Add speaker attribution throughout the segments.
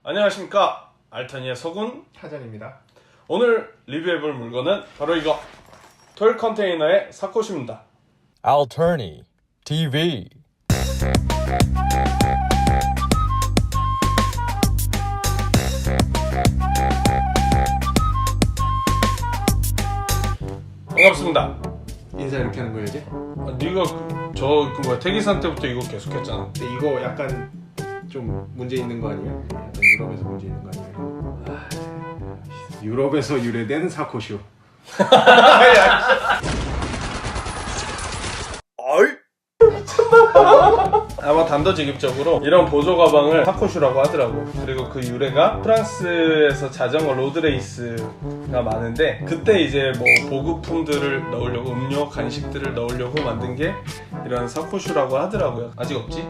Speaker 1: 안녕하십니까, 알타니의 서군
Speaker 2: 타잔입니다.
Speaker 1: 오늘 리뷰해볼 물건은 바로 이거 토일 컨테이너의 사코슈입니다.
Speaker 3: Alterny TV.
Speaker 1: 반갑습니다.
Speaker 2: 인사 이렇게 하는 거야지?
Speaker 1: 네가 그 뭐야 태기산 때부터 이거 계속했잖아.
Speaker 2: 근데 이거 약간 좀 문제 있는 거 아니야? 약간 유럽에서 문제 있는 거 아니야? 유럽에서 유래된 사코슈.
Speaker 1: 아마 단도직입적으로 이런 보조 가방을 사코슈라고 하더라고. 그리고 그 유래가 프랑스에서 자전거 로드레이스가 많은데 그때 이제 뭐 보급품들을 넣으려고 음료, 간식들을 넣으려고 만든 게 이런 사코슈라고 하더라고요. 아직 없지?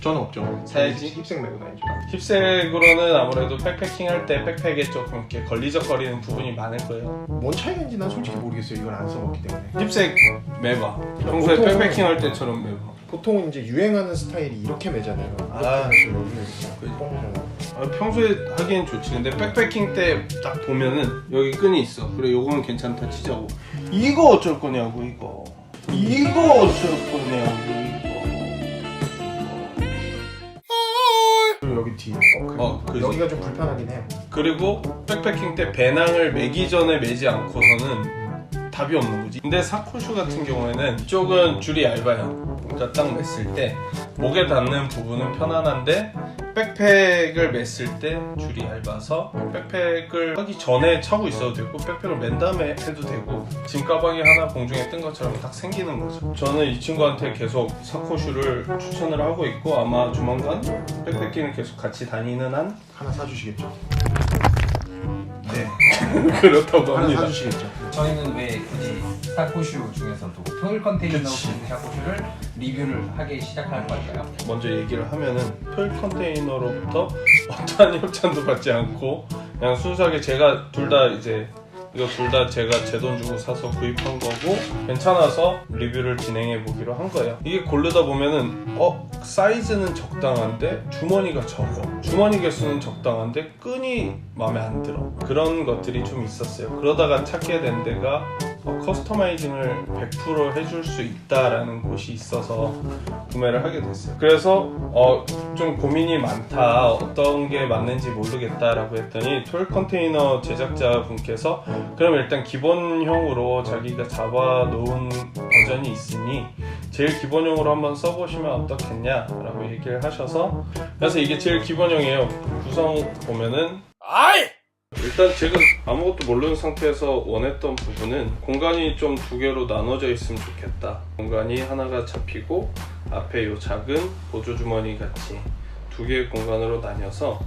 Speaker 2: 저는 없죠.
Speaker 1: 사야지.
Speaker 2: 힙색 메고 다니죠.
Speaker 1: 힙색으로는 아무래도 백패킹 할 때 백팩에 조금 이렇게 걸리적거리는 부분이 많을 거예요.
Speaker 2: 뭔 차이가 있는지 난 솔직히 모르겠어요. 이걸 안 써봤기 때문에.
Speaker 1: 힙색 매봐. 평소에
Speaker 2: 보통은-
Speaker 1: 백패킹 할 때처럼 매봐.
Speaker 2: 보통 이제 유행하는 스타일이 이렇게 매잖아요.
Speaker 1: 아, 평소에 하기엔 좋지. 근데 백패킹 때 딱 보면은 여기 끈이 있어. 그래, 요거는 괜찮다 치자고. 이거 어쩔 거냐고, 이거. 이거 어쩔 거냐고, 이거.
Speaker 2: 그리고 여기 뒤.
Speaker 1: 그래서-
Speaker 2: 여기가 좀 불편하긴 해요.
Speaker 1: 그리고 백패킹 때 배낭을 매기 전에 매지 않고서는 답이 없는 거지. 근데 사코슈 같은 경우에는 이쪽은 줄이 얇아요. 그러니까 딱 맸을 때 목에 닿는 부분은 편안한데 백팩을 맸을 때 줄이 얇아서 백팩을 하기 전에 차고 있어도 되고 백팩을 맨 다음에 해도 되고 짐 가방이 하나 공중에 뜬 것처럼 딱 생기는 거죠. 저는 이 친구한테 계속 사코슈를 추천을 하고 있고 아마 조만간 백패킹을 계속 같이 다니는 한
Speaker 2: 하나 사주시겠죠?
Speaker 1: 네. 그렇다고
Speaker 2: 하나
Speaker 1: 합니다.
Speaker 2: 사주시겠죠?
Speaker 4: 저희는 왜 굳이 사코슈 중에서도 토일 컨테이너 사코슈를 리뷰를 하기 시작할 걸까요?
Speaker 1: 먼저 얘기를 하면은 토일 컨테이너로부터 어떠한 협찬도 받지 않고 그냥 순수하게 제가 둘 다 이제 이거 둘 다 제가 제 돈 주고 사서 구입한 거고 괜찮아서 리뷰를 진행해 보기로 한 거예요. 이게 고르다 보면은 사이즈는 적당한데 주머니가 적어, 주머니 개수는 적당한데 끈이 마음에 안 들어, 그런 것들이 좀 있었어요. 그러다가 찾게 된 데가 커스터마이징을 100% 해줄 수 있다라는 곳이 있어서 구매를 하게 됐어요. 그래서 좀 고민이 많다, 어떤 게 맞는지 모르겠다라고 했더니 토일 컨테이너 제작자 분께서 그럼 일단 기본형으로 자기가 잡아놓은 버전이 있으니 제일 기본형으로 한번 써보시면 어떻겠냐라고 얘기를 하셔서, 그래서 이게 제일 기본형이에요. 구성 보면은 일단 제가 아무것도 모르는 상태에서 원했던 부분은 공간이 좀 두 개로 나눠져 있으면 좋겠다. 공간이 하나가 잡히고 앞에 요 작은 보조주머니 같이 두 개의 공간으로 나뉘어서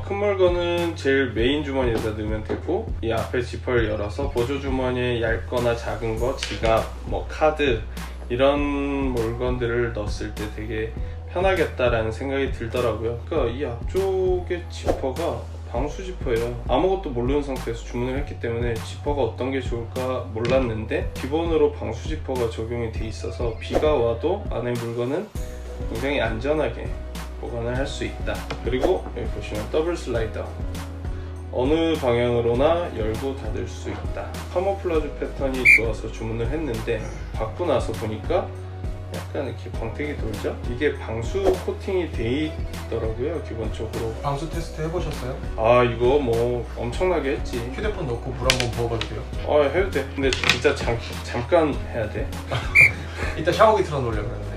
Speaker 1: 큰 물건은 제일 메인 주머니에다 넣으면 되고 이 앞에 지퍼를 열어서 보조주머니에 얇거나 작은 거, 지갑, 뭐 카드 이런 물건들을 넣었을 때 되게 편하겠다라는 생각이 들더라고요. 그러니까 이 앞쪽의 지퍼가 방수 지퍼예요. 아무것도 모르는 상태에서 주문을 했기 때문에 지퍼가 어떤 게 좋을까 몰랐는데 기본으로 방수 지퍼가 적용이 돼 있어서 비가 와도 안에 물건은 굉장히 안전하게 보관을 할 수 있다. 그리고 여기 보시면 더블 슬라이더, 어느 방향으로나 열고 닫을 수 있다. 카모플라주 패턴이 좋아서 주문을 했는데 받고 나서 보니까 약간 이렇게 광택이 돌죠? 이게 방수 코팅이 돼 있더라고요, 기본적으로.
Speaker 2: 방수 테스트 해보셨어요?
Speaker 1: 이거 뭐 엄청나게 했지.
Speaker 2: 휴대폰 넣고 물 한번 부어봐도 돼요?
Speaker 1: 해도 돼. 근데 진짜 잠깐 해야 돼.
Speaker 2: 이따 샤워기 틀어놓으려고 그러는데.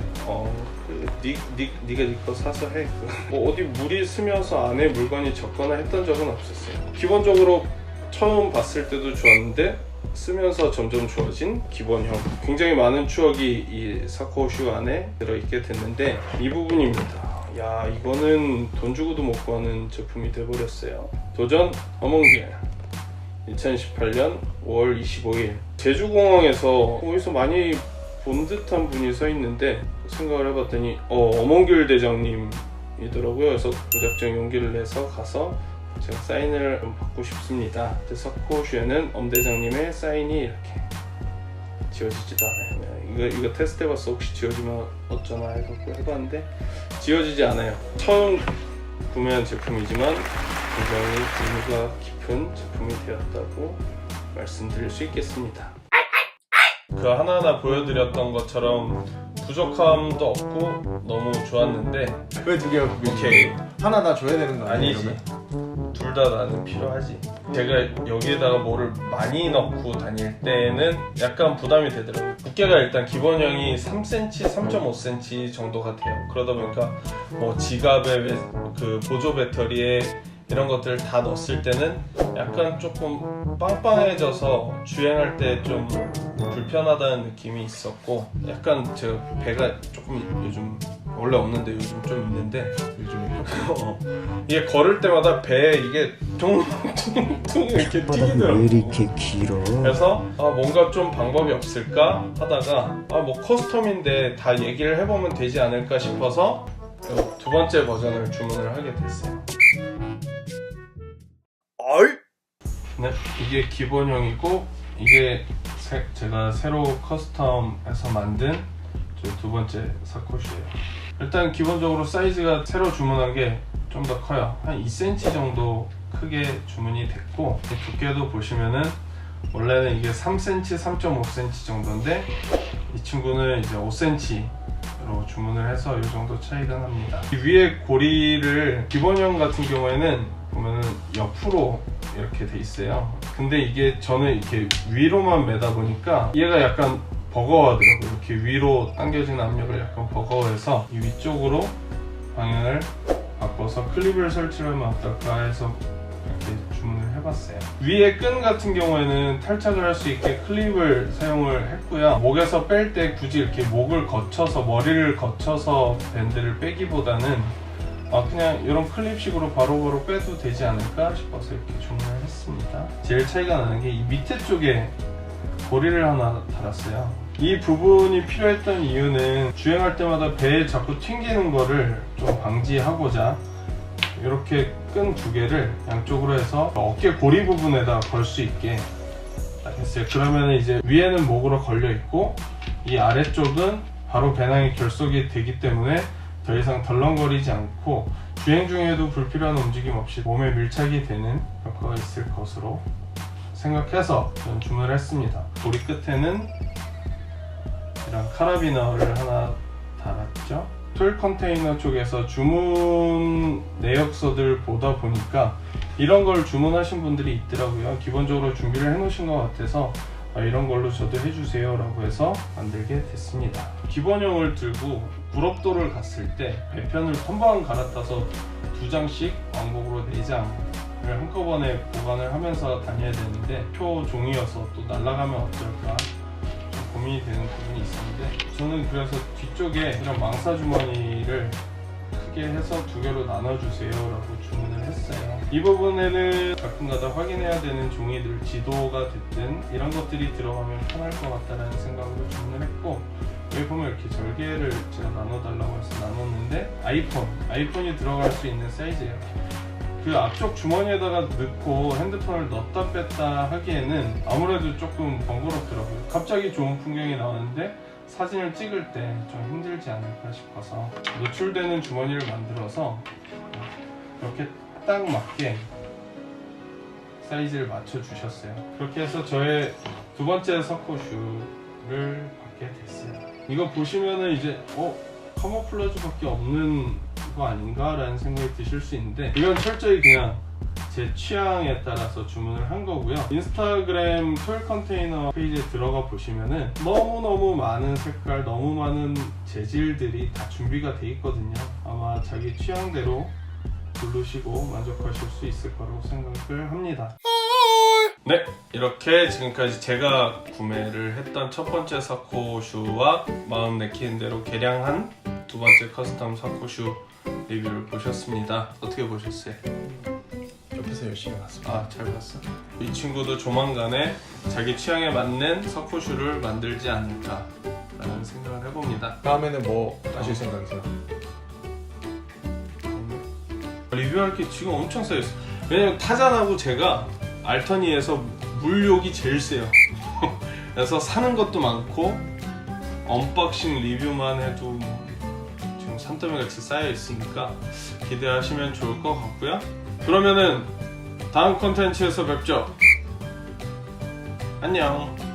Speaker 1: 네가 네 거 사서 해. 뭐 어디 물이 스며서 안에 물건이 젖거나 했던 적은 없었어요. 기본적으로 처음 봤을 때도 좋았는데 쓰면서 점점 좋아진 기본형. 굉장히 많은 추억이 이 사코슈 안에 들어있게 됐는데 이 부분입니다. 야, 이거는 돈 주고도 못 구하는 제품이 돼버렸어요. 도전 어몽길 2018년 5월 25일 제주공항에서 어디서 많이 본 듯한 분이 서 있는데 생각을 해봤더니 어몽길 대장님이더라고요. 그래서 무작정 용기를 내서 가서 제가 사인을 좀 받고 싶습니다. 사코슈에는 엄 대장님의 사인이 이렇게 지워지지도 않아요. 이거 테스트 해봤어. 혹시 지워지면 어쩌나 해갖고 해봤는데 지워지지 않아요. 처음 구매한 제품이지만 굉장히 의미가 깊은 제품이 되었다고 말씀드릴 수 있겠습니다. 그 하나하나 보여드렸던 것처럼 부족함도 없고 너무 좋았는데
Speaker 2: 왜 두 개가 구비지?
Speaker 1: 오케이.
Speaker 2: 하나 다 줘야 되는 거 아니야?
Speaker 1: 아니지. 둘 다 나는 필요하지. 제가 여기에다가 뭐를 많이 넣고 다닐 때는 약간 부담이 되더라고요. 두께가 일단 기본형이 3cm, 3.5cm 정도가 돼요. 그러다 보니까 뭐 지갑에 그 보조 배터리에 이런 것들을 다 넣었을 때는 약간 조금 빵빵해져서 주행할 때 좀 불편하다는 느낌이 있었고, 약간 제가 배가 조금 요즘 원래 없는데 요즘 좀 있는데
Speaker 2: 요즘에
Speaker 1: 이게 걸을 때마다 배에 이게 퉁퉁퉁 이렇게 튀기더라고요.
Speaker 5: 왜 이렇게 길어?
Speaker 1: 그래서 뭔가 좀 방법이 없을까 하다가 뭐 커스텀인데 다 얘기를 해보면 되지 않을까 싶어서 두 번째 버전을 주문을 하게 됐어요. 네, 이게 기본형이고 이게 제가 새로 커스텀해서 만든 두 번째 사코시예요. 일단 기본적으로 사이즈가 새로 주문한 게 좀 더 커요. 한 2cm 정도 크게 주문이 됐고, 두께도 보시면은 원래는 이게 3cm, 3.5cm 정도인데 이 친구는 이제 5cm로 주문을 해서 이 정도 차이가 납니다. 이 위에 고리를 기본형 같은 경우에는 보면은 옆으로 이렇게 돼 있어요. 근데 이게 저는 이렇게 위로만 매다 보니까 얘가 약간 버거워하더라고요. 이렇게 위로 당겨지는 압력을 약간 버거워해서 이 위쪽으로 방향을 바꿔서 클립을 설치하면 어떨까 해서 이렇게 주문을 해봤어요. 위에 끈 같은 경우에는 탈착을 할 수 있게 클립을 사용을 했고요. 목에서 뺄 때 굳이 이렇게 목을 거쳐서 머리를 거쳐서 밴드를 빼기보다는 그냥 이런 클립식으로 바로바로 빼도 되지 않을까 싶어서 이렇게 주문을 했습니다. 제일 차이가 나는 게 이 밑에 쪽에 고리를 하나 달았어요. 이 부분이 필요했던 이유는 주행할 때마다 배에 자꾸 튕기는 거를 좀 방지하고자 이렇게 끈 두 개를 양쪽으로 해서 어깨 고리 부분에다 걸 수 있게 했어요. 그러면 이제 위에는 목으로 걸려 있고 이 아래쪽은 바로 배낭에 결속이 되기 때문에 더 이상 덜렁거리지 않고 주행 중에도 불필요한 움직임 없이 몸에 밀착이 되는 효과가 있을 것으로 생각해서 저는 주문을 했습니다. 고리 끝에는 이런 카라비너를 하나 달았죠. 토일 컨테이너 쪽에서 주문 내역서들 보다 보니까 이런 걸 주문하신 분들이 있더라고요. 기본적으로 준비를 해 놓으신 것 같아서 이런 걸로 저도 해주세요 라고 해서 만들게 됐습니다. 기본형을 들고 구럽도를 갔을 때 배편을 한 번 갈아타서 2장씩 왕복으로 4장을 한꺼번에 보관을 하면서 다녀야 되는데 표 종이여서 또 날아가면 어떨까 좀 고민이 되는 부분이 있었는데, 저는 그래서 뒤쪽에 이런 망사 주머니를 크게 해서 2개로 나눠주세요 라고 주문을 했어요. 이 부분에는 가끔가다 확인해야 되는 종이들, 지도가 됐든 이런 것들이 들어가면 편할 것 같다는 생각으로 주문을 했고, 여기 보면 이렇게 절개를 제가 나눠달라고 해서 나눴는데 아이폰이 들어갈 수 있는 사이즈예요. 그 앞쪽 주머니에다가 넣고 핸드폰을 넣었다 뺐다 하기에는 아무래도 조금 번거롭더라고요. 갑자기 좋은 풍경이 나왔는데 사진을 찍을 때 좀 힘들지 않을까 싶어서 노출되는 주머니를 만들어서 이렇게 딱 맞게 사이즈를 맞춰 주셨어요. 그렇게 해서 저의 두 번째 사코슈를 받게 됐어요. 이거 보시면은 이제 카모플라주밖에 없는 거 아닌가 라는 생각이 드실 수 있는데, 이건 철저히 그냥 제 취향에 따라서 주문을 한 거고요. 인스타그램 토일 컨테이너 페이지에 들어가 보시면은 너무너무 많은 색깔, 너무 많은 재질들이 다 준비가 돼 있거든요. 아마 자기 취향대로 고르시고 만족하실 수 있을 거라고 생각을 합니다. 네, 이렇게 지금까지 제가 구매를 했던 첫 번째 사코슈와 마음 내키는 대로 개량한 두 번째 커스텀 사코슈 리뷰를 보셨습니다. 어떻게 보셨어요?
Speaker 2: 옆에서 열심히 봤습니다.
Speaker 1: 잘 봤어. 이 친구도 조만간에 자기 취향에 맞는 사코슈를 만들지 않을까 라는 생각을 해봅니다.
Speaker 2: 다음에는 뭐 하실 생각이세요?
Speaker 1: 리뷰할 게 지금 엄청 쌓여있어. 왜냐면 타잔하고 제가 알터니에서 물욕이 제일 세요. 그래서 사는 것도 많고 언박싱 리뷰만 해도 지금 산더미 같이 쌓여 있으니까 기대하시면 좋을 것 같고요. 그러면은 다음 컨텐츠에서 뵙죠. 안녕.